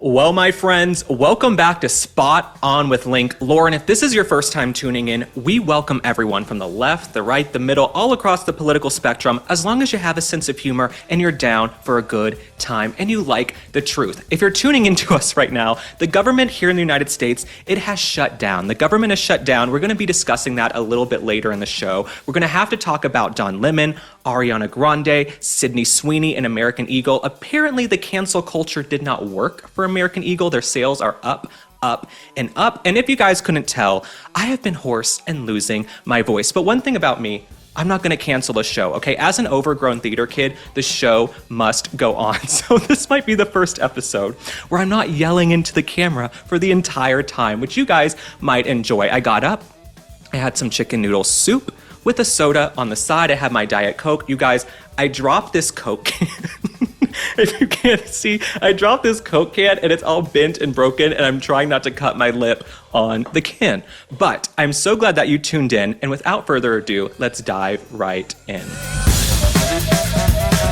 Well, my friends, welcome back to Spot On with Link. Lauren, if this is your first time tuning in, we welcome everyone from the left, the right, the middle, all across the political spectrum, as long as you have a sense of humor and you're down for a good time and you like the truth. If you're tuning into us right now, the government here in the United States, it has shut down. The government has shut down. We're going to be discussing that a little bit later in the show. We're going to have to talk about Don Lemon, Ariana Grande, Sydney Sweeney, and American Eagle. Apparently, the cancel culture did not work for American Eagle. Their sales are up, and up. And if you guys couldn't tell, I have been hoarse and losing my voice. But one thing about me, I'm not going to cancel the show, okay? As an overgrown theater kid, the show must go on. So this might be the first episode where I'm not yelling into the camera for the entire time, which you guys might enjoy. I got up, I had some chicken noodle soup with a soda on the side. I had my Diet Coke. You guys, I dropped this Coke can. If you can't see, I dropped this Coke can and it's all bent and broken and I'm trying not to cut my lip on the can. But I'm so glad that you tuned in, and without further ado, let's dive right in.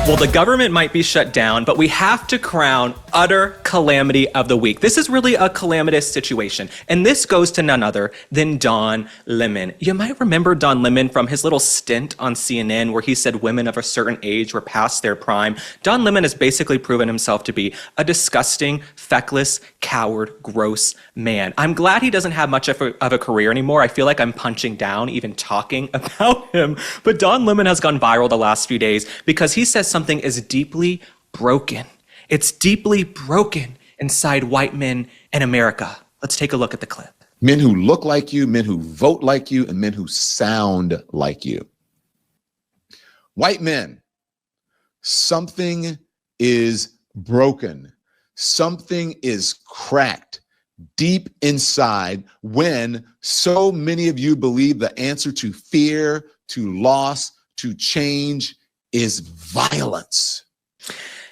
Well, the government might be shut down, but we have to crown utter calamity of the week. This is really a calamitous situation, and this goes to none other than Don Lemon. You might remember Don Lemon from his little stint on CNN where he said women of a certain age were past their prime. Don Lemon has basically proven himself to be a disgusting, feckless, coward, gross man. I'm glad he doesn't have much of a career anymore. I feel like I'm punching down even talking about him, but Don Lemon has gone viral the last few days because he says something is deeply broken. It's deeply broken inside white men in America. Let's take a look at the clip. Men who look like you, men who vote like you, and men who sound like you. White men, something is broken. Something is cracked deep inside when so many of you believe the answer to fear, to loss, to change is violence.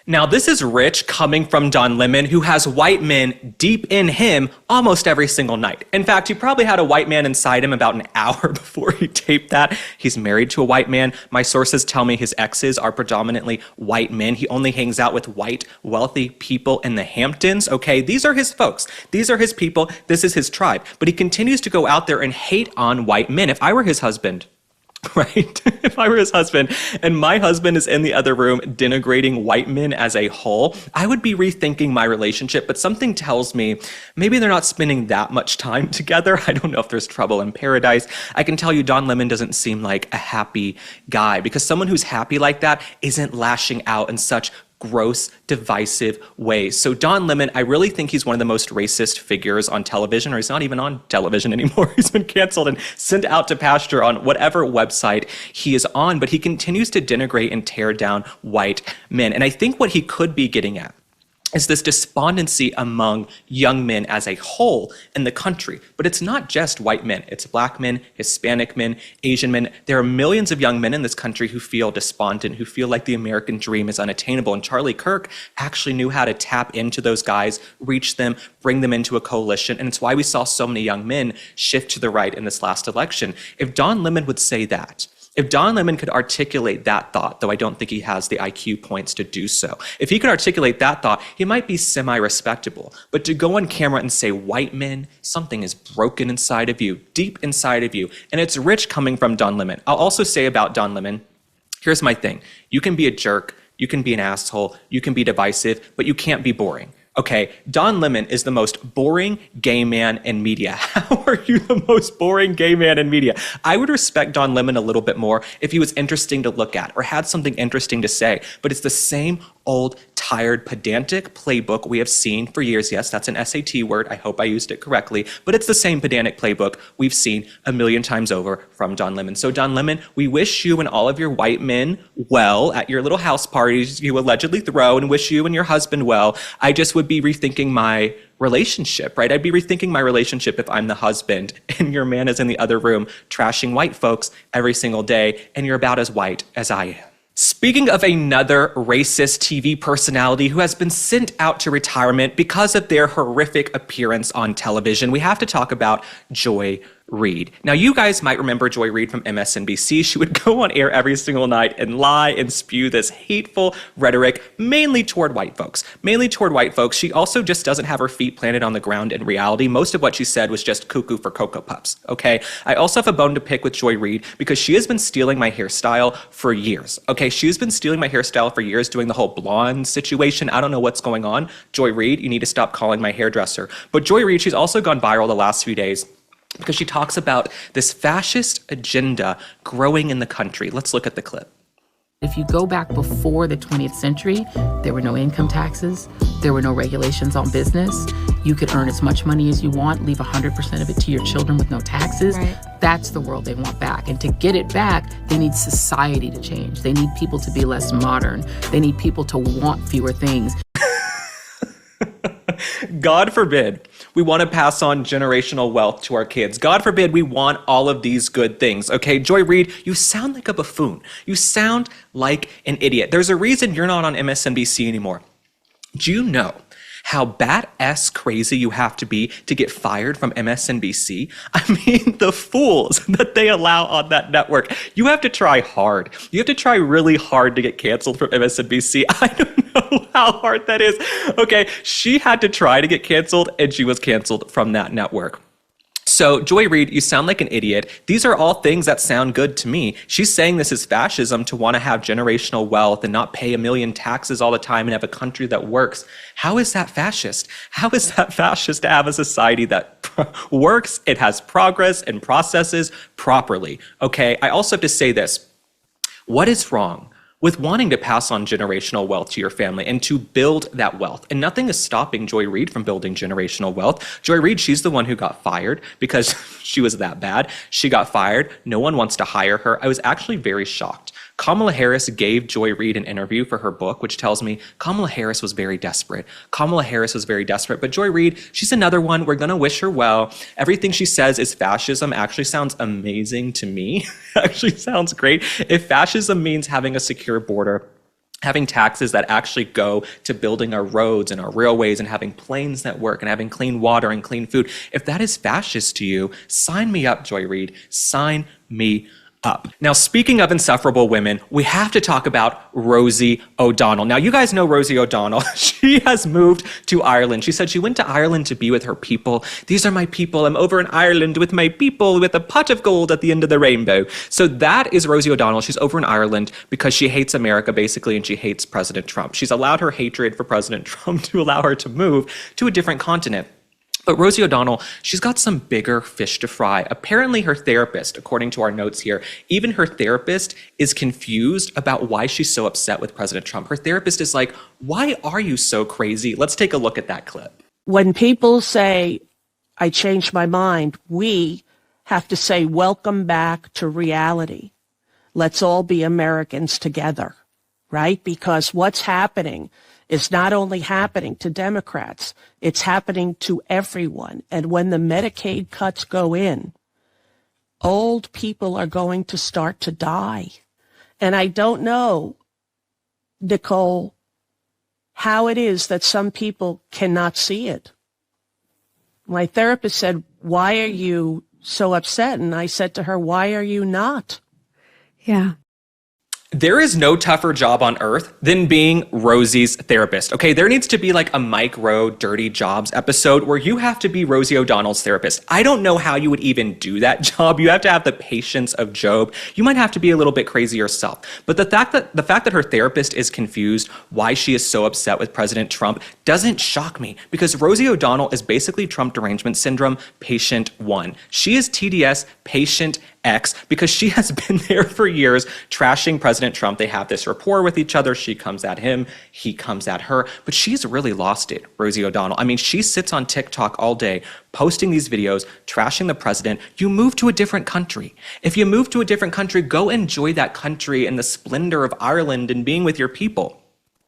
Now, this is rich coming from Don Lemon, who has white men deep in him almost every single night. In fact, he probably had a white man inside him about an hour before he taped that. He's married to a white man. My sources tell me his exes are predominantly white men. He only hangs out with white, wealthy people in the Hamptons. Okay, these are his folks. These are his people. This is his tribe. But he continues to go out there and hate on white men. If I were his husband, right? If I were his husband and my husband is in the other room denigrating white men as a whole, I would be rethinking my relationship. But something tells me maybe they're not spending that much time together. I don't know if there's trouble in paradise. I can tell you Don Lemon doesn't seem like a happy guy, because someone who's happy like that isn't lashing out in such gross, divisive ways. So Don Lemon, I really think he's one of the most racist figures on television, or he's not even on television anymore. He's been canceled and sent out to pasture on whatever website he is on, but he continues to denigrate and tear down white men. And I think what he could be getting at is this despondency among young men as a whole in the country. But it's not just white men. It's black men, Hispanic men, Asian men. There are millions of young men in this country who feel despondent, who feel like the American dream is unattainable. And Charlie Kirk actually knew how to tap into those guys, reach them, bring them into a coalition. And it's why we saw so many young men shift to the right in this last election. If Don Lemon would say that, if Don Lemon could articulate that thought, though I don't think he has the IQ points to do so, if he could articulate that thought, he might be semi-respectable. But to go on camera and say, white men, something is broken inside of you, deep inside of you, and it's rich coming from Don Lemon. I'll also say about Don Lemon, here's my thing. You can be a jerk, you can be an asshole, you can be divisive, but you can't be boring. Okay, Don Lemon is the most boring gay man in media. How are you the most boring gay man in media? I would respect Don Lemon a little bit more if he was interesting to look at or had something interesting to say, but it's the same old, tired, pedantic playbook we have seen for years. Yes, that's an SAT word. I hope I used it correctly, but it's the same pedantic playbook we've seen a million times over from Don Lemon. So Don Lemon, we wish you and all of your white men well at your little house parties you allegedly throw, and wish you and your husband well. I just would be rethinking my relationship, right? I'd be rethinking my relationship if I'm the husband and your man is in the other room trashing white folks every single day and you're about as white as I am. Speaking of another racist TV personality who has been sent out to retirement because of their horrific appearance on television, we have to talk about Joy Reid. Now, you guys might remember Joy Reid from MSNBC. She would go on air every single night and lie and spew this hateful rhetoric, mainly toward white folks. Mainly toward white folks. She also just doesn't have her feet planted on the ground in reality. Most of what she said was just cuckoo for Cocoa Puffs, okay? I also have a bone to pick with Joy Reid because she has been stealing my hairstyle for years, okay? She's been stealing my hairstyle for years, doing the whole blonde situation. I don't know what's going on. Joy Reid, you need to stop calling my hairdresser. But Joy Reid, she's also gone viral the last few days because she talks about this fascist agenda growing in the country. Let's look at the clip. If you go back before the 20th century, there were no income taxes, there were no regulations on business. You could earn as much money as you want, leave 100% of it to your children with no taxes. Right. That's the world they want back. And to get it back, they need society to change. They need people to be less modern. They need people to want fewer things. God forbid we want to pass on generational wealth to our kids. God forbid we want all of these good things. Okay, Joy Reid, you sound like a buffoon. You sound like an idiot. There's a reason you're not on MSNBC anymore. Do you know how badass crazy you have to be to get fired from MSNBC? I mean, the fools that they allow on that network. You have to try hard. You have to try really hard to get canceled from MSNBC. I don't know how hard that is. Okay, she had to try to get canceled, and she was canceled from that network. So, Joy Reid, you sound like an idiot. These are all things that sound good to me. She's saying this is fascism to want to have generational wealth and not pay a million taxes all the time and have a country that works. How is that fascist? How is that fascist to have a society that works, it has progress and processes properly? Okay, I also have to say this. What is wrong with wanting to pass on generational wealth to your family and to build that wealth? And nothing is stopping Joy Reid from building generational wealth. Joy Reid, she's the one who got fired because she was that bad. She got fired. No one wants to hire her. I was actually very shocked. Kamala Harris gave Joy Reid an interview for her book, which tells me Kamala Harris was very desperate. Kamala Harris was very desperate. But Joy Reid, she's another one. We're going to wish her well. Everything she says is fascism actually sounds amazing to me. Actually sounds great. If fascism means having a secure border, having taxes that actually go to building our roads and our railways and having planes that work and having clean water and clean food, if that is fascist to you, sign me up, Joy Reid. Sign me up. Now, speaking of insufferable women, we have to talk about Rosie O'Donnell. Now, you guys know Rosie O'Donnell. She has moved to Ireland. She said she went to Ireland to be with her people. These are my people. I'm over in Ireland with my people with a pot of gold at the end of the rainbow. So that is Rosie O'Donnell. She's over in Ireland because she hates America, basically, and she hates President Trump. She's allowed her hatred for President Trump to allow her to move to a different continent. But Rosie O'Donnell, she's got some bigger fish to fry. Apparently her therapist, according to our notes here, even her therapist is confused about why she's so upset with President Trump. Her therapist is like, why are you so crazy? Let's take a look at that clip. When people say, I changed my mind, we have to say, welcome back to reality. Let's all be Americans together, right? Because what's happening is not only happening to Democrats, it's happening to everyone. And when the Medicaid cuts go in, old people are going to start to die. And I don't know, Nicole, how it is that some people cannot see it. My therapist said, why are you so upset? And I said to her, why are you not? Yeah. There is no tougher job on earth than being Rosie's therapist. Okay, there needs to be like a Mike Rowe Dirty Jobs episode where you have to be Rosie O'Donnell's therapist. I don't know how you would even do that job. You have to have the patience of Job. You might have to be a little bit crazy yourself. But the fact that her therapist is confused why she is so upset with President Trump doesn't shock me, because Rosie O'Donnell is basically Trump derangement syndrome patient 1. She is TDS patient X because she has been there for years trashing President Trump. They have this rapport with each other. She comes at him, he comes at her, but she's really lost it, Rosie O'Donnell. I mean, she sits on TikTok all day posting these videos, trashing the president. You move to a different country. If you move to a different country, go enjoy that country and the splendor of Ireland and being with your people.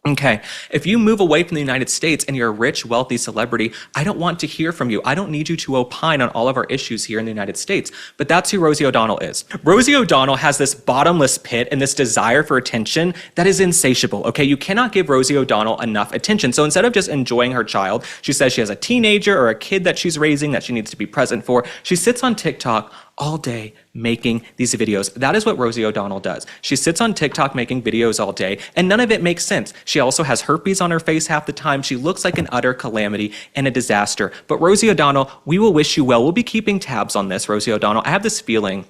Okay, if you move away from the United States and you're a rich, wealthy celebrity, I don't want to hear from you. I don't need you to opine on all of our issues here in the United States. But that's who Rosie O'Donnell is. Rosie O'Donnell has this bottomless pit and this desire for attention that is insatiable. Okay, you cannot give Rosie O'Donnell enough attention. So instead of just enjoying her child, she says she has a teenager or a kid that she's raising that she needs to be present for. She sits on TikTok all day making these videos. That is what Rosie O'Donnell does. She sits on TikTok making videos all day, and none of it makes sense. She also has herpes on her face half the time. She looks like an utter calamity and a disaster. But Rosie O'Donnell, we will wish you well. We'll be keeping tabs on this, Rosie O'Donnell. I have this feeling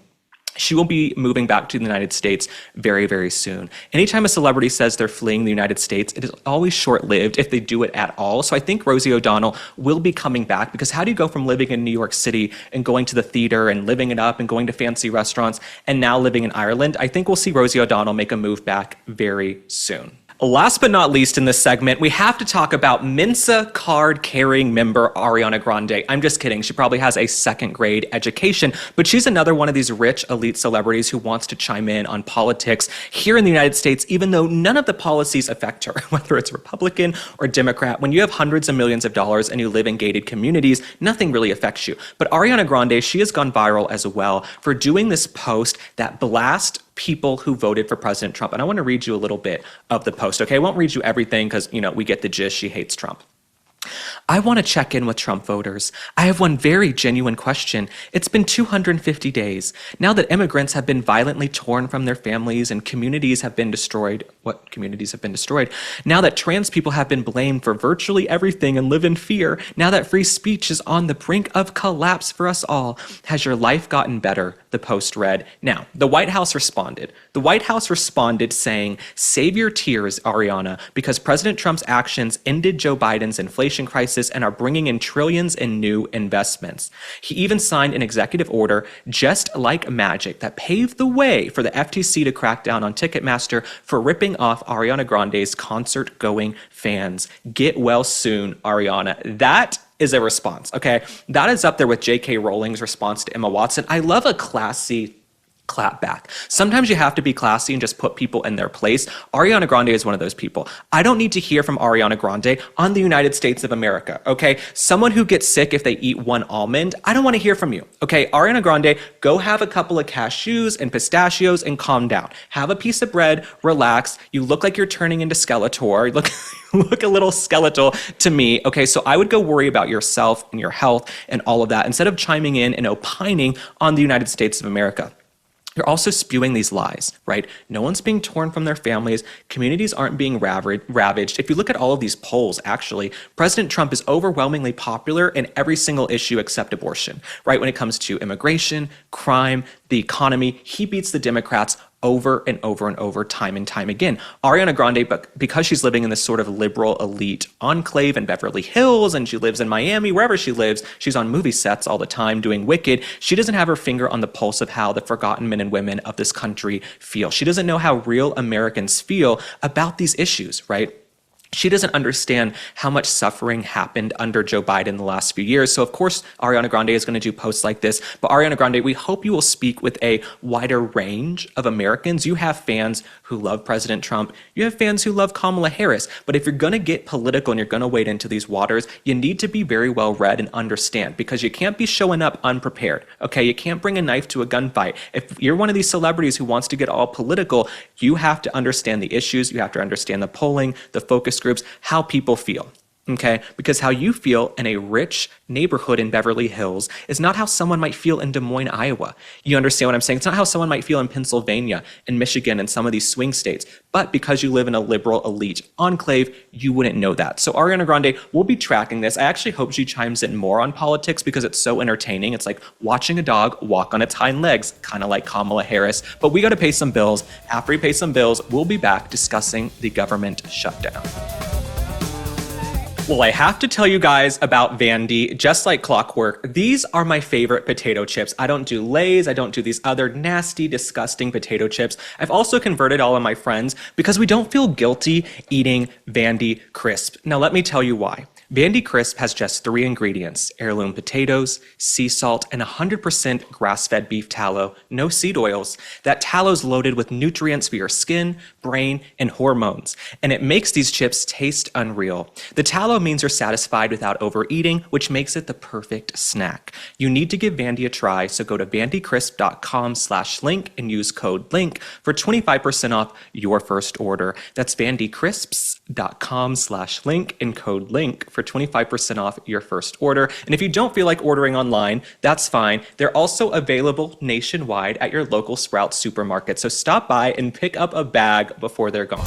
she will be moving back to the United States very, very soon. Anytime a celebrity says they're fleeing the United States, it is always short-lived if they do it at all. So I think Rosie O'Donnell will be coming back, because how do you go from living in New York City and going to the theater and living it up and going to fancy restaurants and now living in Ireland? I think we'll see Rosie O'Donnell make a move back very soon. Last but not least in this segment, we have to talk about Mensa card-carrying member Ariana Grande. I'm just kidding. She probably has a second-grade education, but she's another one of these rich elite celebrities who wants to chime in on politics here in the United States, even though none of the policies affect her, whether it's Republican or Democrat. When you have hundreds of millions of dollars and you live in gated communities, nothing really affects you. But Ariana Grande, she has gone viral as well for doing this post that blasts people who voted for President Trump. And I want to read you a little bit of the post, okay? I won't read you everything because, we get the gist. She hates Trump. I want to check in with Trump voters. I have one very genuine question. It's been 250 days. Now that immigrants have been violently torn from their families and communities have been destroyed. What communities have been destroyed? Now that trans people have been blamed for virtually everything and live in fear. Now that free speech is on the brink of collapse for us all. Has your life gotten better? The post read. Now, the White House responded. The White House responded saying, save your tears, Ariana, because President Trump's actions ended Joe Biden's inflation crisis and are bringing in trillions in new investments. He even signed an executive order, just like magic, that paved the way for the FTC to crack down on Ticketmaster for ripping off Ariana Grande's concert-going fans. Get well soon, Ariana. That is a response, okay? That is up there with J.K. Rowling's response to Emma Watson. I love a classy clap back. Sometimes you have to be classy and just put people in their place. Ariana Grande is one of those people. I don't need to hear from Ariana Grande on the United States of America, okay? Someone who gets sick if they eat one almond, I don't want to hear from you, okay? Ariana Grande, go have a couple of cashews and pistachios and calm down. Have a piece of bread, relax. You look like you're turning into Skeletor. You look a little skeletal to me, okay? So I would go worry about yourself and your health and all of that instead of chiming in and opining on the United States of America. You're also spewing these lies, right? No one's being torn from their families. Communities aren't being ravaged. If you look at all of these polls, actually, President Trump is overwhelmingly popular in every single issue except abortion, right? When it comes to immigration, crime, the economy, he beats the Democrats over and over and over, time and time again. Ariana Grande, but because she's living in this sort of liberal elite enclave in Beverly Hills, and she lives in Miami, wherever she lives, she's on movie sets all the time doing Wicked. She doesn't have her finger on the pulse of how the forgotten men and women of this country feel. She doesn't know how real Americans feel about these issues, right? She doesn't understand how much suffering happened under Joe Biden the last few years. So of course, Ariana Grande is going to do posts like this. But Ariana Grande, we hope you will speak with a wider range of Americans. You have fans who love President Trump. You have fans who love Kamala Harris. But if you're going to get political and you're going to wade into these waters, you need to be very well read and understand, because you can't be showing up unprepared. Okay, you can't bring a knife to a gunfight. If you're one of these celebrities who wants to get all political, you have to understand the issues. You have to understand the polling, the focus groups, how people feel. Okay, because how you feel in a rich neighborhood in Beverly Hills is not how someone might feel in Des Moines, Iowa. You understand what I'm saying? It's not how someone might feel in Pennsylvania, in Michigan, and some of these swing states. But because you live in a liberal elite enclave, you wouldn't know that. So Ariana Grande, we'll be tracking this. I actually hope she chimes in more on politics because it's so entertaining. It's like watching a dog walk on its hind legs, kind of like Kamala Harris. But we got to pay some bills. After we pay some bills, we'll be back discussing the government shutdown. Well, I have to tell you guys about Vandy, just like clockwork. These are my favorite potato chips. I don't do Lay's. I don't do these other nasty, disgusting potato chips. I've also converted all of my friends because we don't feel guilty eating Vandy crisp. Now, let me tell you why. Vandy Crisp has just 3 ingredients: heirloom potatoes, sea salt, and 100% grass-fed beef tallow, no seed oils. That tallow's loaded with nutrients for your skin, brain, and hormones, and it makes these chips taste unreal. The tallow means you're satisfied without overeating, which makes it the perfect snack. You need to give Vandy a try, so go to vandycrisp.com/link and use code LINK for 25% off your first order. That's vandycrisps.com/link and code LINK for 25% off your first order. And if you don't feel like ordering online, that's fine. They're also available nationwide at your local Sprouts supermarket. So stop by and pick up a bag before they're gone.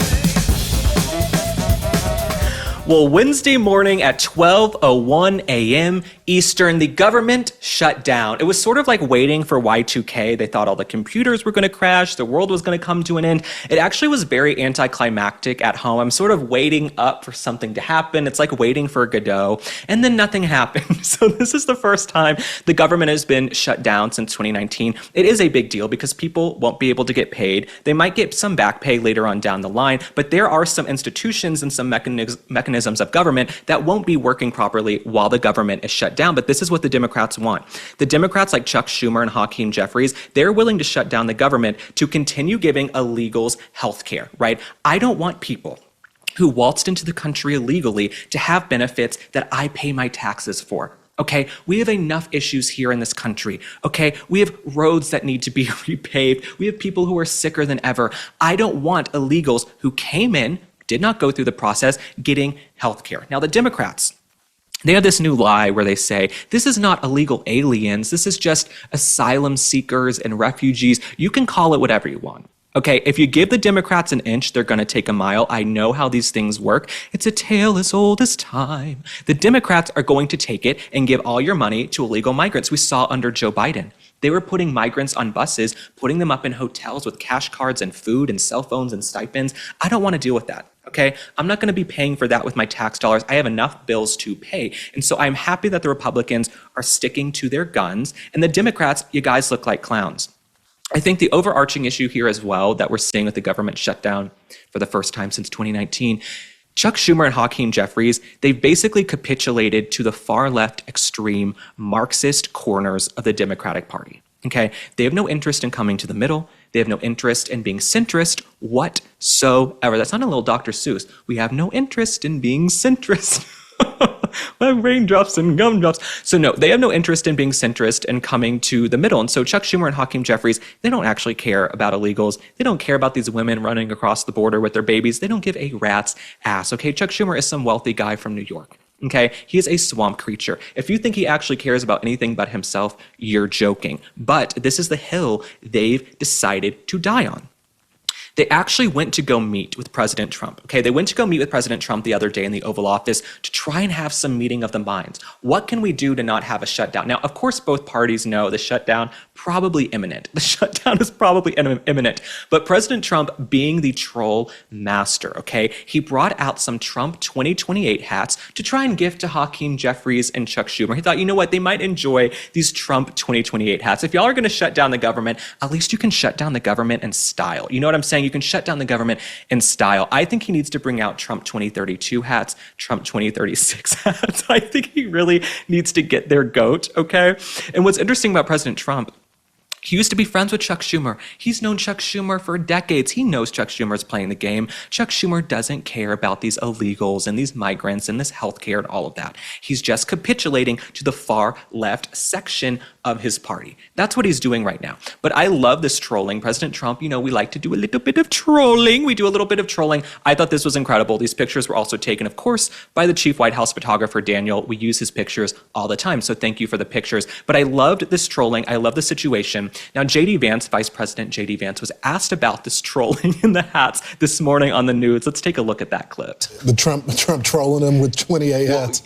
Well, Wednesday morning at 12:01 a.m. Eastern, the government shut down. It was sort of like waiting for Y2K. They thought all the computers were going to crash, the world was going to come to an end. It actually was very anticlimactic at home. I'm sort of waiting up for something to happen. It's like waiting for Godot, and then nothing happened. So this is the first time the government has been shut down since 2019. It is a big deal because people won't be able to get paid. They might get some back pay later on down the line, but there are some institutions and some mechanisms of government that won't be working properly while the government is shut down. But this is what the Democrats want. The Democrats like Chuck Schumer and Hakeem Jeffries, they're willing to shut down the government to continue giving illegals health care, right? I don't want people who waltzed into the country illegally to have benefits that I pay my taxes for. Okay, we have enough issues here in this country. Okay, we have roads that need to be repaved. We have people who are sicker than ever. I don't want illegals who came in, did not go through the process, getting health care. Now, the Democrats, they have this new lie where they say, this is not illegal aliens, this is just asylum seekers and refugees. You can call it whatever you want. Okay, if you give the Democrats an inch, they're going to take a mile. I know how these things work. It's a tale as old as time. The Democrats are going to take it and give all your money to illegal migrants. We saw under Joe Biden. They were putting migrants on buses, putting them up in hotels with cash cards and food and cell phones and stipends. I don't want to deal with that. Okay, I'm not going to be paying for that with my tax dollars. I have enough bills to pay. And so I'm happy that the Republicans are sticking to their guns. And the Democrats, you guys look like clowns. I think the overarching issue here as well that we're seeing with the government shutdown for the first time since 2019, Chuck Schumer and Hakeem Jeffries, they've basically capitulated to the far left extreme Marxist corners of the Democratic Party. Okay, they have no interest in coming to the middle. They have no interest in being centrist whatsoever. That's not a little Dr. Seuss. We have no interest in being centrist. My raindrops and gumdrops. So no, they have no interest in being centrist and coming to the middle. And so Chuck Schumer and Hakeem Jeffries, they don't actually care about illegals. They don't care about these women running across the border with their babies. They don't give a rat's ass. Okay, Chuck Schumer is some wealthy guy from New York. Okay, he is a swamp creature. If you think he actually cares about anything but himself, you're joking. But this is the hill they've decided to die on. They actually went to go meet with President Trump. Okay, they went to go meet with President Trump the other day in the Oval Office to try and have some meeting of the minds. What can we do to not have a shutdown? Now, of course, both parties know the shutdown probably imminent. The shutdown is probably imminent. But President Trump, being the troll master, okay, he brought out some Trump 2028 hats to try and gift to Hakeem Jeffries and Chuck Schumer. He thought, you know what, they might enjoy these Trump 2028 hats. If y'all are going to shut down the government, at least you can shut down the government in style. You know what I'm saying? You can shut down the government in style. I think he needs to bring out Trump 2032 hats, Trump 2036 hats. I think he really needs to get their goat, okay? And what's interesting about President Trump, he used to be friends with Chuck Schumer. He's known Chuck Schumer for decades. He knows Chuck Schumer's playing the game. Chuck Schumer doesn't care about these illegals and these migrants and this healthcare and all of that. He's just capitulating to the far left section of his party. That's what he's doing right now. But I love this trolling. President Trump, you know, we like to do a little bit of trolling. We do a little bit of trolling. I thought this was incredible. These pictures were also taken, of course, by the chief White House photographer, Daniel. We use his pictures all the time, so thank you for the pictures. But I loved this trolling. I love the situation. Now, J.D. Vance, Vice President J.D. Vance, was asked about this trolling in the hats this morning on the news. Let's take a look at that clip. The Trump trolling him with 28 hats.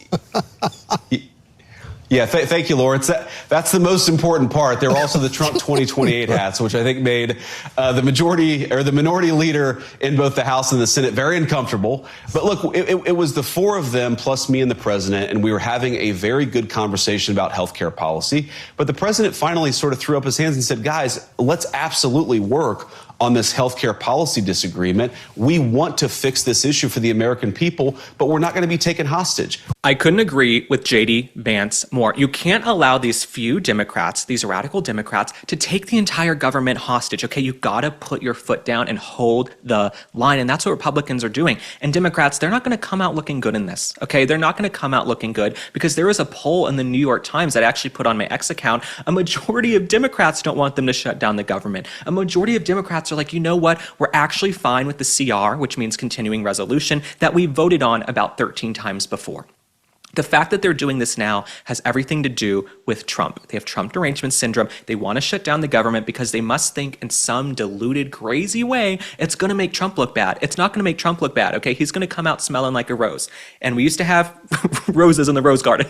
Yeah, thank you, Lawrence. That's the most important part. There were also the Trump 2028 hats, which I think made the majority or the minority leader in both the House and the Senate very uncomfortable. But look, it was the four of them plus me and the president, and we were having a very good conversation about healthcare policy. But the president finally sort of threw up his hands and said, guys, let's absolutely work on this healthcare policy disagreement. We want to fix this issue for the American people, but we're not going to be taken hostage. I couldn't agree with JD Vance more. You can't allow these few Democrats, these radical Democrats, to take the entire government hostage, okay? You gotta put your foot down and hold the line, and that's what Republicans are doing. And Democrats, they're not gonna come out looking good in this, okay? They're not gonna come out looking good because there was a poll in the New York Times that I actually put on my X account. A majority of Democrats don't want them to shut down the government. A majority of Democrats are like, you know what? We're actually fine with the CR, which means continuing resolution, that we voted on about 13 times before. The fact that they're doing this now has everything to do with Trump. They have Trump derangement syndrome. They want to shut down the government because they must think in some diluted, crazy way it's going to make Trump look bad. It's not going to make Trump look bad, okay? He's going to come out smelling like a rose. And we used to have roses in the rose garden.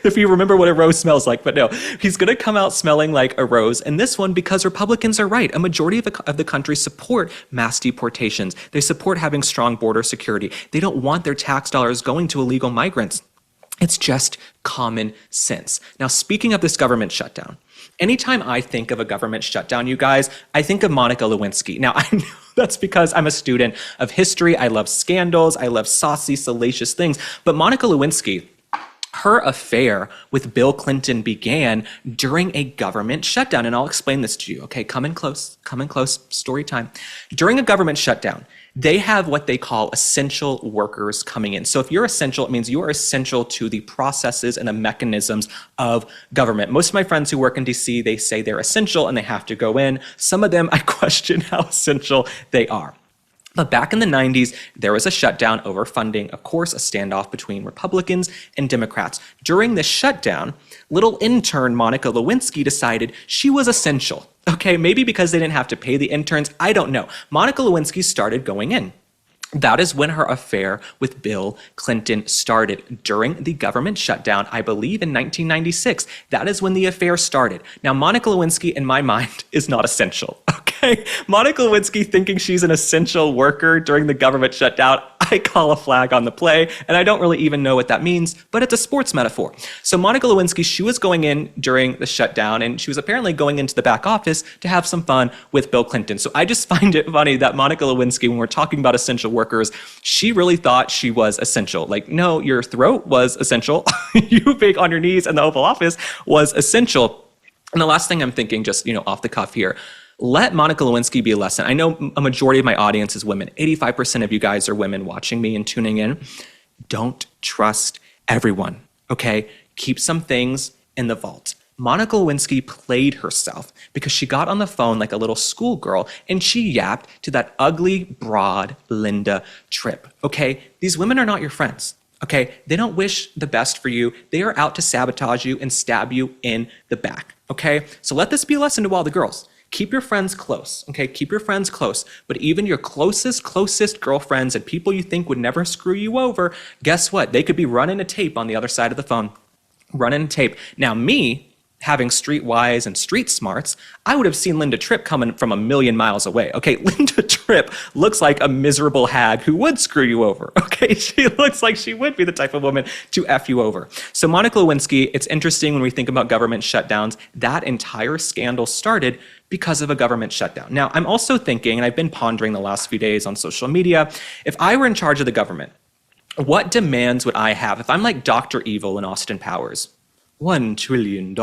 If you remember what a rose smells like. But no, he's going to come out smelling like a rose. And this one, because Republicans are right. A majority of the country support mass deportations. They support having strong border security. They don't want their tax dollars going to illegal migrants. It's just common sense. Now, speaking of this government shutdown, anytime I think of a government shutdown, you guys, I think of Monica Lewinsky. Now, I know that's because I'm a student of history. I love scandals. I love saucy, salacious things. But Monica Lewinsky, her affair with Bill Clinton began during a government shutdown. And I'll explain this to you. Okay, come in close, story time. During a government shutdown, they have what they call essential workers coming in. So if you're essential, it means you are essential to the processes and the mechanisms of government. Most of my friends who work in DC, they say they're essential and they have to go in. Some of them, I question how essential they are. But back in the 90s, there was a shutdown over funding, of course, a standoff between Republicans and Democrats. During this shutdown, little intern Monica Lewinsky decided she was essential. Okay, maybe because they didn't have to pay the interns, I don't know. Monica Lewinsky started going in. That is when her affair with Bill Clinton started during the government shutdown, I believe in 1996. That is when the affair started. Now, Monica Lewinsky, in my mind, is not essential, okay? Monica Lewinsky thinking she's an essential worker during the government shutdown, I call a flag on the play, and I don't really even know what that means, but it's a sports metaphor. So Monica Lewinsky, she was going in during the shutdown, and she was apparently going into the back office to have some fun with Bill Clinton. So I just find it funny that Monica Lewinsky, when we're talking about essential workers, she really thought she was essential. Like, no, your throat was essential. You being on your knees in the Oval Office was essential. And the last thing I'm thinking, just, off the cuff here, let Monica Lewinsky be a lesson. I know a majority of my audience is women. 85% of you guys are women watching me and tuning in. Don't trust everyone, okay? Keep some things in the vault. Monica Lewinsky played herself because she got on the phone like a little schoolgirl and she yapped to that ugly, broad Linda Tripp, okay? These women are not your friends, okay? They don't wish the best for you. They are out to sabotage you and stab you in the back, okay? So let this be a lesson to all the girls. Keep your friends close, okay? Keep your friends close. But even your closest girlfriends and people you think would never screw you over, guess what? They could be running a tape on the other side of the phone. Running a tape. Now me, having streetwise and street smarts, I would have seen Linda Tripp coming from a million miles away. Okay, Linda Tripp looks like a miserable hag who would screw you over. Okay, she looks like she would be the type of woman to F you over. So Monica Lewinsky, it's interesting when we think about government shutdowns, that entire scandal started because of a government shutdown. Now, I'm also thinking, and I've been pondering the last few days on social media, if I were in charge of the government, what demands would I have? If I'm like Dr. Evil in Austin Powers, $1 trillion.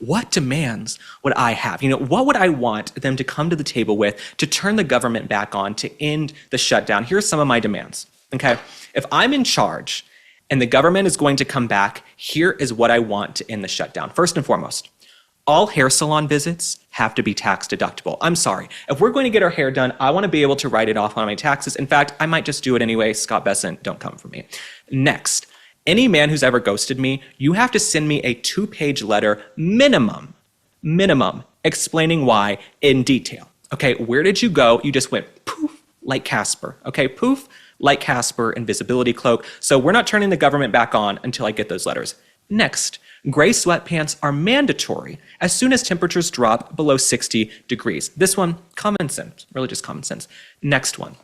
What demands would I have? What would I want them to come to the table with to turn the government back on, to end the shutdown? Here's some of my demands, okay? If I'm in charge and the government is going to come back, here is what I want to end the shutdown. First and foremost, all hair salon visits have to be tax deductible. I'm sorry. If we're going to get our hair done, I want to be able to write it off on my taxes. In fact, I might just do it anyway. Scott Bessent, don't come for me. Next, any man who's ever ghosted me, you have to send me a 2-page letter minimum, explaining why in detail. Okay, where did you go? You just went poof, like Casper. Okay, poof, like Casper, invisibility cloak. So we're not turning the government back on until I get those letters. Next, gray sweatpants are mandatory as soon as temperatures drop below 60 degrees. This one, common sense, really just common sense. Next one.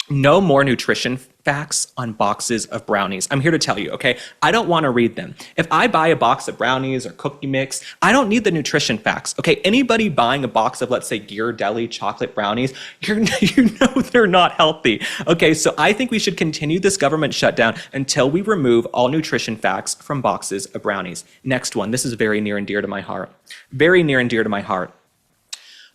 No more nutrition facts on boxes of brownies. I'm here to tell you, okay? I don't want to read them. If I buy a box of brownies or cookie mix, I don't need the nutrition facts, okay? Anybody buying a box of, let's say, Ghirardelli chocolate brownies, you know they're not healthy, okay? So I think we should continue this government shutdown until we remove all nutrition facts from boxes of brownies. Next one, this is very near and dear to my heart. Very near and dear to my heart.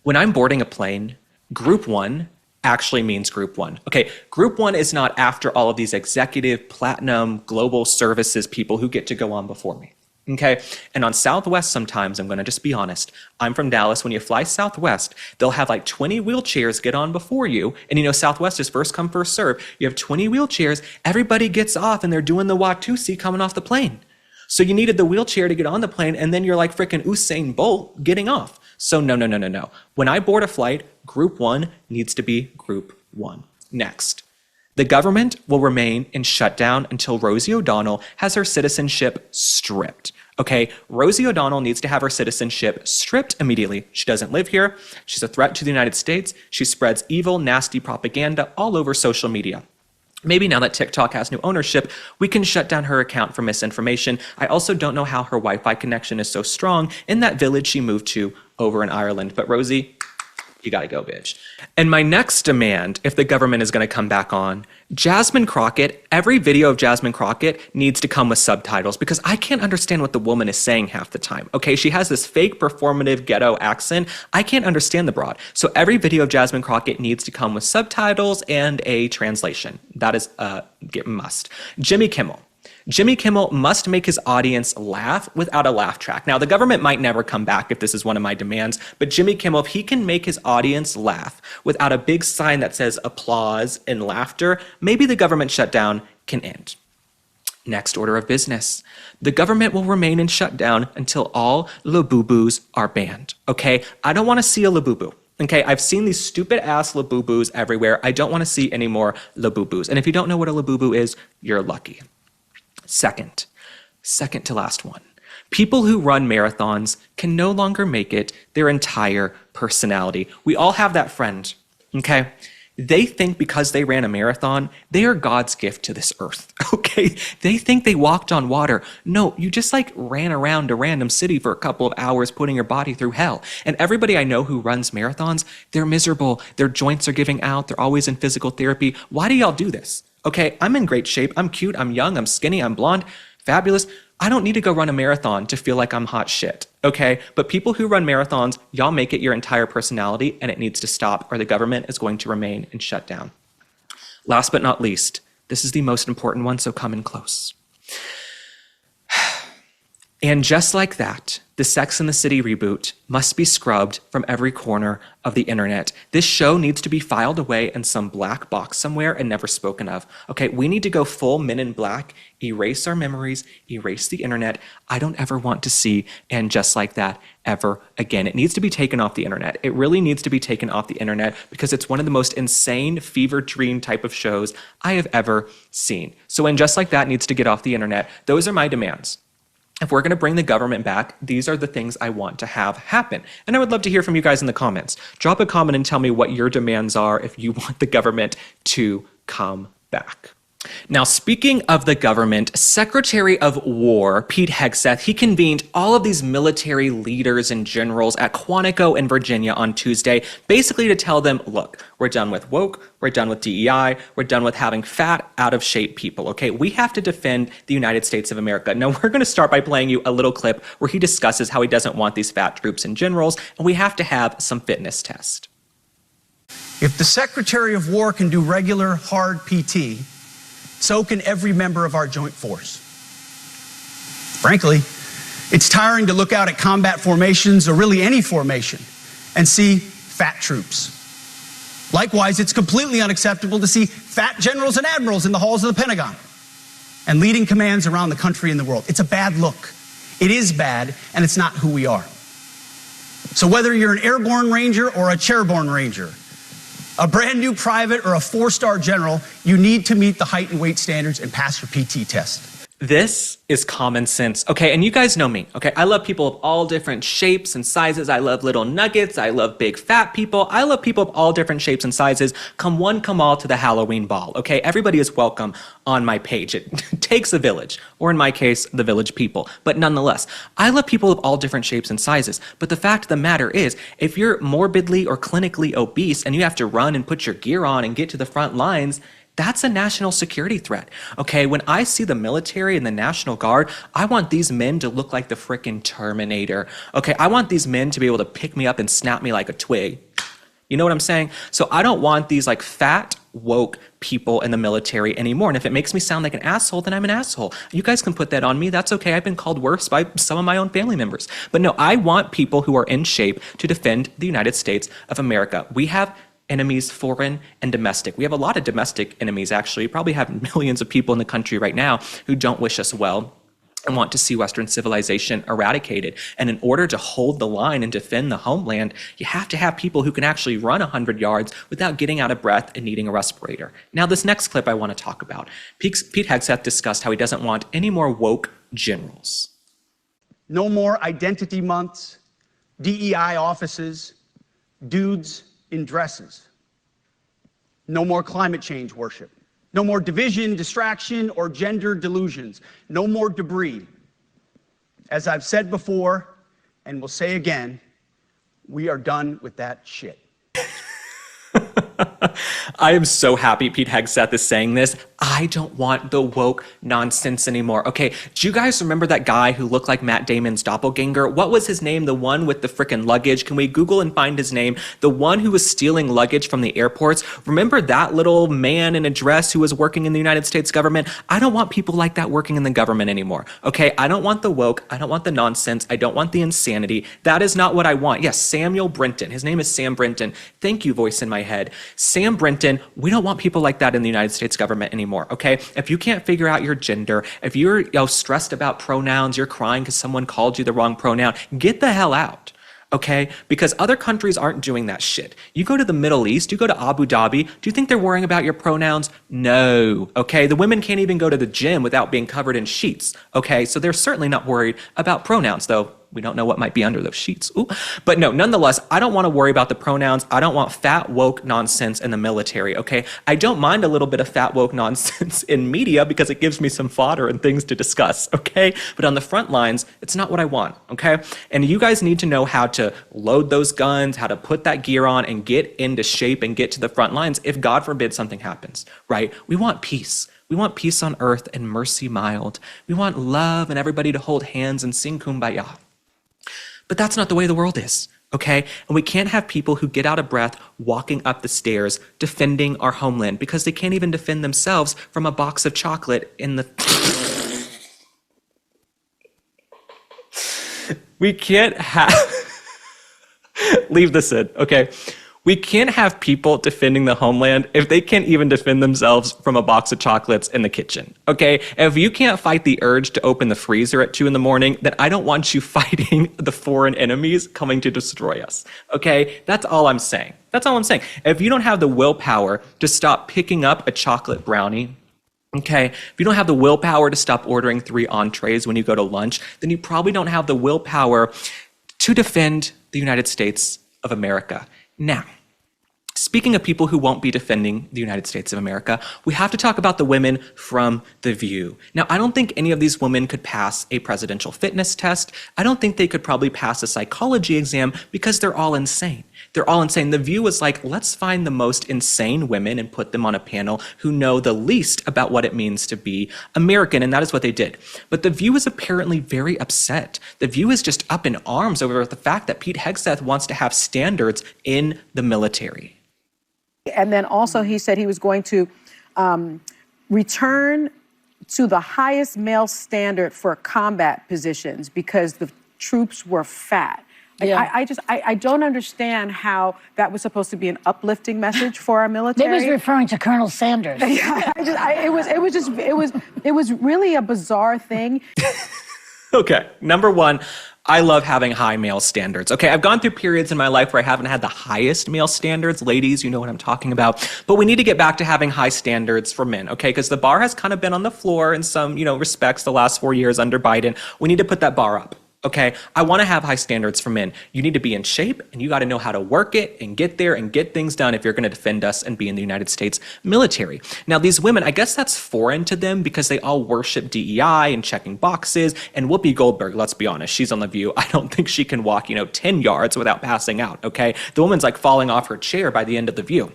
When I'm boarding a plane, Group 1 actually means Group 1. Okay, Group 1 is not after all of these executive, platinum, global services people who get to go on before me. Okay, and on Southwest sometimes, I'm gonna just be honest, I'm from Dallas, when you fly Southwest, they'll have like 20 wheelchairs get on before you, and you know Southwest is first come, first serve. You have 20 wheelchairs, everybody gets off and they're doing the Watusi coming off the plane. So you needed the wheelchair to get on the plane, and then you're like frickin' Usain Bolt getting off. So no. When I board a flight, Group 1 needs to be Group 1. Next, the government will remain in shutdown until Rosie O'Donnell has her citizenship stripped. Okay, Rosie O'Donnell needs to have her citizenship stripped immediately. She doesn't live here. She's a threat to the United States. She spreads evil, nasty propaganda all over social media. Maybe now that TikTok has new ownership, we can shut down her account for misinformation. I also don't know how her Wi-Fi connection is so strong in that village she moved to over in Ireland. But Rosie, you gotta go, bitch. And my next demand, if the government is gonna come back on, Jasmine Crockett, every video of Jasmine Crockett needs to come with subtitles because I can't understand what the woman is saying half the time. Okay, she has this fake performative ghetto accent. I can't understand the broad. So every video of Jasmine Crockett needs to come with subtitles and a translation. That is a must. Jimmy Kimmel. Jimmy Kimmel must make his audience laugh without a laugh track. Now, the government might never come back if this is one of my demands, but Jimmy Kimmel, if he can make his audience laugh without a big sign that says applause and laughter, maybe the government shutdown can end. Next order of business. The government will remain in shutdown until all labubu's are banned, okay? I don't want to see a labubu. Okay, I've seen these stupid ass labubus everywhere. I don't want to see any more labubus. And if you don't know what a labubu is, you're lucky. Second to last one. People who run marathons can no longer make it their entire personality. We all have that friend, okay? They think because they ran a marathon, they are God's gift to this earth, okay? They think they walked on water. No, you just like ran around a random city for a couple of hours putting your body through hell. And everybody I know who runs marathons, they're miserable. Their joints are giving out. They're always in physical therapy. Why do y'all do this? Okay, I'm in great shape. I'm cute. I'm young. I'm skinny. I'm blonde. Fabulous. I don't need to go run a marathon to feel like I'm hot shit, okay? But people who run marathons, y'all make it your entire personality, and it needs to stop or the government is going to remain in shutdown. Last but not least, this is the most important one, so come in close. And just like that, the Sex and the City reboot must be scrubbed from every corner of the internet. This show needs to be filed away in some black box somewhere and never spoken of. Okay, we need to go full Men in Black, erase our memories, erase the internet. I don't ever want to see And Just Like That ever again. It needs to be taken off the internet. It really needs to be taken off the internet because it's one of the most insane fever dream type of shows I have ever seen. So And Just Like That needs to get off the internet. Those are my demands. If we're going to bring the government back, these are the things I want to have happen. And I would love to hear from you guys in the comments. Drop a comment and tell me what your demands are if you want the government to come back. Now, speaking of the government, Secretary of War Pete Hegseth, he convened all of these military leaders and generals at Quantico in Virginia on Tuesday, basically to tell them, look, we're done with woke, we're done with DEI, we're done with having fat, out of shape people, okay? We have to defend the United States of America. Now, we're gonna start by playing you a little clip where he discusses how he doesn't want these fat troops and generals, and we have to have some fitness test. If the Secretary of War can do regular, hard PT, so can every member of our joint force. Frankly, it's tiring to look out at combat formations, or really any formation, and see fat troops. Likewise, it's completely unacceptable to see fat generals and admirals in the halls of the Pentagon and leading commands around the country and the world. It's a bad look. It is bad, and it's not who we are. So whether you're an airborne ranger or a chairborne ranger, a brand new private or a 4-star general, you need to meet the height and weight standards and pass your PT test. This is common sense, okay? And you guys know me, okay? I love people of all different shapes and sizes. I love little nuggets. I love big fat people. I love people of all different shapes and sizes. Come one, come all to the Halloween ball, okay? Everybody is welcome on my page. It takes a village, or in my case, the village people. But nonetheless, I love people of all different shapes and sizes. But the fact of the matter is, if you're morbidly or clinically obese and you have to run and put your gear on and get to the front lines, that's a national security threat, okay? When I see the military and the National Guard, I want these men to look like the frickin' Terminator, okay? I want these men to be able to pick me up and snap me like a twig. You know what I'm saying? So I don't want these like fat, woke people in the military anymore. And if it makes me sound like an asshole, then I'm an asshole. You guys can put that on me. That's okay. I've been called worse by some of my own family members. But no, I want people who are in shape to defend the United States of America. We have enemies, foreign and domestic. We have a lot of domestic enemies, actually. We probably have millions of people in the country right now who don't wish us well and want to see Western civilization eradicated. And in order to hold the line and defend the homeland, you have to have people who can actually run 100 yards without getting out of breath and needing a respirator. Now, this next clip I want to talk about. Pete Hegseth discussed how he doesn't want any more woke generals. No more identity months, DEI offices, dudes in dresses. No more climate change worship. No more division, distraction, or gender delusions. No more debris. As I've said before, and will say again, we are done with that shit. I am so happy Pete Hegseth is saying this. I don't want the woke nonsense anymore. Okay, do you guys remember that guy who looked like Matt Damon's doppelganger? What was his name? The one with the frickin' luggage? Can we Google and find his name? The one who was stealing luggage from the airports? Remember that little man in a dress who was working in the United States government? I don't want people like that working in the government anymore. Okay, I don't want the woke. I don't want the nonsense. I don't want the insanity. That is not what I want. Yes, Samuel Brenton. His name is Sam Brenton. Thank you, voice in my head. Sam Brenton, we don't want people like that in the United States government anymore, okay? If you can't figure out your gender, if you're stressed about pronouns, you're crying because someone called you the wrong pronoun, get the hell out, okay? Because other countries aren't doing that shit. You go to the Middle East, you go to Abu Dhabi, do you think they're worrying about your pronouns? No, okay? The women can't even go to the gym without being covered in sheets, okay? So they're certainly not worried about pronouns, though. We don't know what might be under those sheets. Ooh. But no, nonetheless, I don't want to worry about the pronouns. I don't want fat, woke nonsense in the military, okay? I don't mind a little bit of fat, woke nonsense in media because it gives me some fodder and things to discuss, okay? But on the front lines, it's not what I want, okay? And you guys need to know how to load those guns, how to put that gear on and get into shape and get to the front lines if, God forbid, something happens, right? We want peace. We want peace on earth and mercy mild. We want love and everybody to hold hands and sing Kumbaya. But that's not the way the world is, okay? And we can't have people who get out of breath walking up the stairs defending our homeland because they can't even defend themselves from a box of chocolate in the... We can't have... Leave this in, okay? We can't have people defending the homeland if they can't even defend themselves from a box of chocolates in the kitchen, okay? If you can't fight the urge to open the freezer at 2 a.m, then I don't want you fighting the foreign enemies coming to destroy us, okay? That's all I'm saying. That's all I'm saying. If you don't have the willpower to stop picking up a chocolate brownie, okay, if you don't have the willpower to stop ordering 3 entrees when you go to lunch, then you probably don't have the willpower to defend the United States of America. Now, speaking of people who won't be defending the United States of America, we have to talk about the women from The View. Now, I don't think any of these women could pass a presidential fitness test. I don't think they could probably pass a psychology exam because they're all insane. They're all insane. The View was like, let's find the most insane women and put them on a panel who know the least about what it means to be American, and that is what they did. But The View is apparently very upset. The View is just up in arms over the fact that Pete Hegseth wants to have standards in the military. And then also he said he was going to return to the highest male standard for combat positions because the troops were fat. Yeah. I don't understand how that was supposed to be an uplifting message for our military. Maybe he's referring to Colonel Sanders. Yeah, it was really a bizarre thing. Okay, number one, I love having high male standards. Okay, I've gone through periods in my life where I haven't had the highest male standards. Ladies, you know what I'm talking about. But we need to get back to having high standards for men, okay? Because the bar has kind of been on the floor in some, respects the last 4 years under Biden. We need to put that bar up. Okay, I want to have high standards for men. You need to be in shape and you got to know how to work it and get there and get things done if you're going to defend us and be in the United States military. Now, these women, I guess that's foreign to them because they all worship DEI and checking boxes. And Whoopi Goldberg, let's be honest, she's on The View. I don't think she can walk, 10 yards without passing out, okay? The woman's like falling off her chair by the end of The View.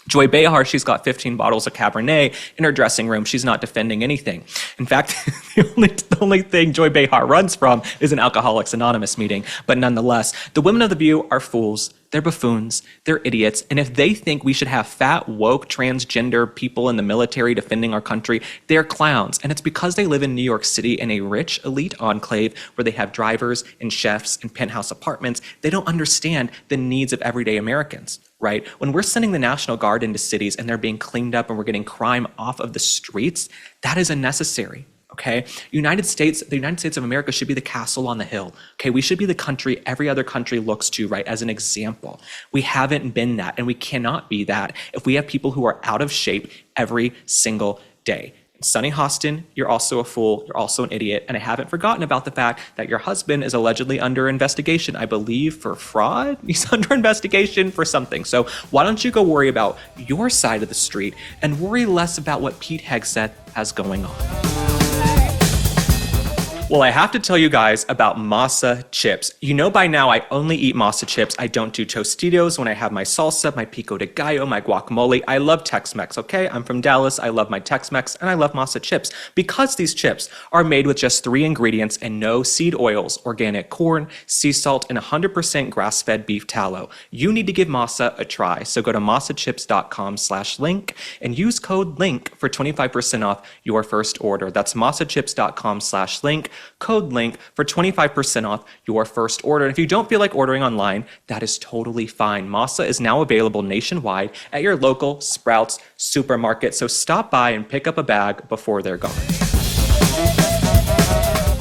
Joy Behar, she's got 15 bottles of Cabernet in her dressing room. She's not defending anything. In fact, the only thing Joy Behar runs from is an Alcoholics Anonymous meeting. But nonetheless, the women of The View are fools. They're buffoons. They're idiots. And if they think we should have fat, woke, transgender people in the military defending our country, they're clowns. And it's because they live in New York City in a rich elite enclave where they have drivers and chefs and penthouse apartments. They don't understand the needs of everyday Americans. Right? When we're sending the National Guard into cities and they're being cleaned up and we're getting crime off of the streets, that is unnecessary. Okay? The United States of America should be the castle on the hill. Okay? We should be the country every other country looks to, right? As an example. We haven't been that and we cannot be that if we have people who are out of shape every single day. Sonny Hostin, you're also a fool, you're also an idiot, and I haven't forgotten about the fact that your husband is allegedly under investigation, I believe, for fraud? He's under investigation for something. So why don't you go worry about your side of the street and worry less about what Pete Hegseth has going on. Well, I have to tell you guys about masa chips. You know by now I only eat masa chips. I don't do Tostitos when I have my salsa, my pico de gallo, my guacamole. I love Tex-Mex, okay? I'm from Dallas. I love my Tex-Mex and I love masa chips because these chips are made with just 3 ingredients and no seed oils, organic corn, sea salt, and 100% grass-fed beef tallow. You need to give masa a try. So go to masachips.com/link and use code LINK for 25% off your first order. That's masachips.com/link. Code LINK for 25% off your first order. And if you don't feel like ordering online, that is totally fine. Masa is now available nationwide at your local Sprouts supermarket. So stop by and pick up a bag before they're gone.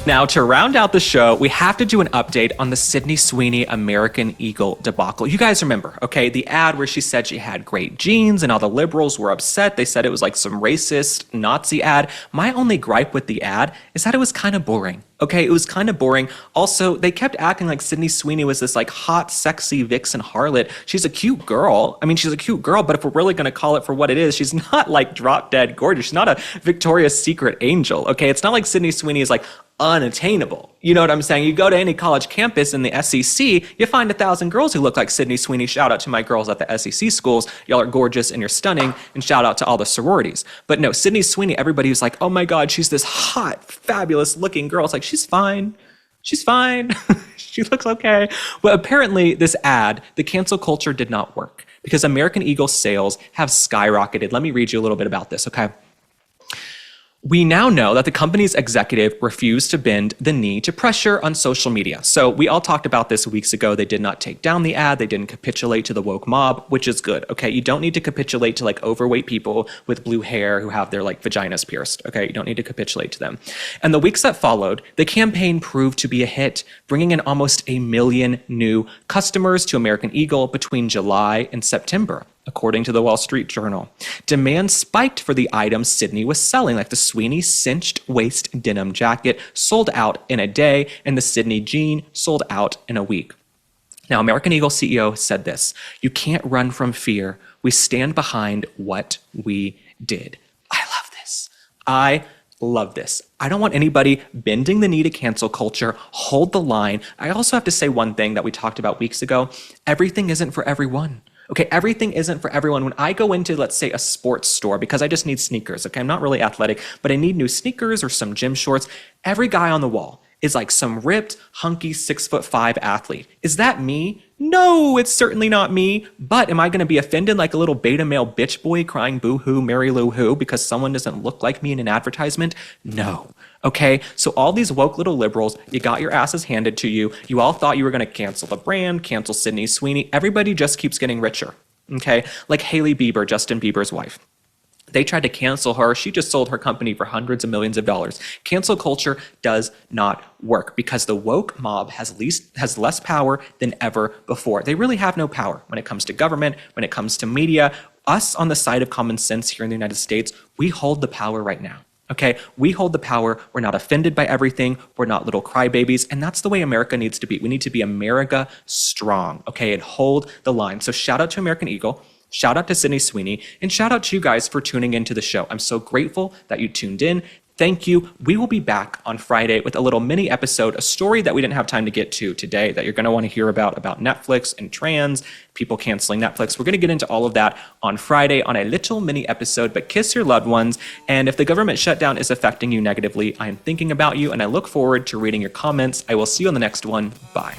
Now, to round out the show, we have to do an update on the Sydney Sweeney American Eagle debacle. You guys remember, okay, the ad where she said she had great genes and all the liberals were upset. They said it was like some racist Nazi ad. My only gripe with the ad is that it was kind of boring. Okay, it was kind of boring. Also, they kept acting like Sydney Sweeney was this like hot, sexy vixen harlot. She's a cute girl. I mean, she's a cute girl, but if we're really going to call it for what it is, she's not like drop dead gorgeous. She's not a Victoria's Secret angel. Okay, it's not like Sydney Sweeney is like unattainable. You know what I'm saying? You go to any college campus in the SEC, you find 1,000 girls who look like Sydney Sweeney. Shout out to my girls at the SEC schools. Y'all are gorgeous and you're stunning. And shout out to all the sororities. But no, Sydney Sweeney, everybody was like, oh my God, she's this hot, fabulous looking girl. It's like, she's fine. She's fine. She looks okay. But apparently this ad, the cancel culture did not work because American Eagle sales have skyrocketed. Let me read you a little bit about this, okay? We now know that the company's executive refused to bend the knee to pressure on social media. So we all talked about this weeks ago. They did not take down the ad. They didn't capitulate to the woke mob, which is good. Okay, you don't need to capitulate to like overweight people with blue hair who have their like vaginas pierced. Okay, you don't need to capitulate to them. And the weeks that followed, the campaign proved to be a hit, bringing in almost 1 million new customers to American Eagle between July and September. According to the Wall Street Journal, demand spiked for the items Sydney was selling, like the Sweeney cinched waist denim jacket sold out in a day, and the Sydney jean sold out in a week. Now, American Eagle CEO said this: "You can't run from fear. We stand behind what we did." I love this. I love this. I don't want anybody bending the knee to cancel culture. Hold the line. I also have to say one thing that we talked about weeks ago. Everything isn't for everyone. Okay, everything isn't for everyone. When I go into, let's say, a sports store because I just need sneakers, okay, I'm not really athletic, but I need new sneakers or some gym shorts, every guy on the wall is like some ripped, hunky 6'5" athlete. Is that me? No, it's certainly not me. But am I going to be offended like a little beta male bitch boy crying boo-hoo, Mary Lou Who because someone doesn't look like me in an advertisement? No. Okay, so all these woke little liberals, you got your asses handed to you. You all thought you were going to cancel the brand, cancel Sydney Sweeney. Everybody just keeps getting richer. Okay, like Hailey Bieber, Justin Bieber's wife. They tried to cancel her. She just sold her company for hundreds of millions of dollars. Cancel culture does not work because the woke mob has less power than ever before. They really have no power when it comes to government, when it comes to media. Us on the side of common sense here in the United States, we hold the power right now. Okay, we hold the power. We're not offended by everything. We're not little crybabies. And that's the way America needs to be. We need to be America strong, okay, and hold the line. So shout out to American Eagle. Shout out to Sydney Sweeney, and shout out to you guys for tuning into the show. I'm so grateful that you tuned in. Thank you. We will be back on Friday with a little mini episode, a story that we didn't have time to get to today that you're going to want to hear about Netflix and trans, people canceling Netflix. We're going to get into all of that on Friday on a little mini episode, but kiss your loved ones. And if the government shutdown is affecting you negatively, I am thinking about you, and I look forward to reading your comments. I will see you on the next one. Bye.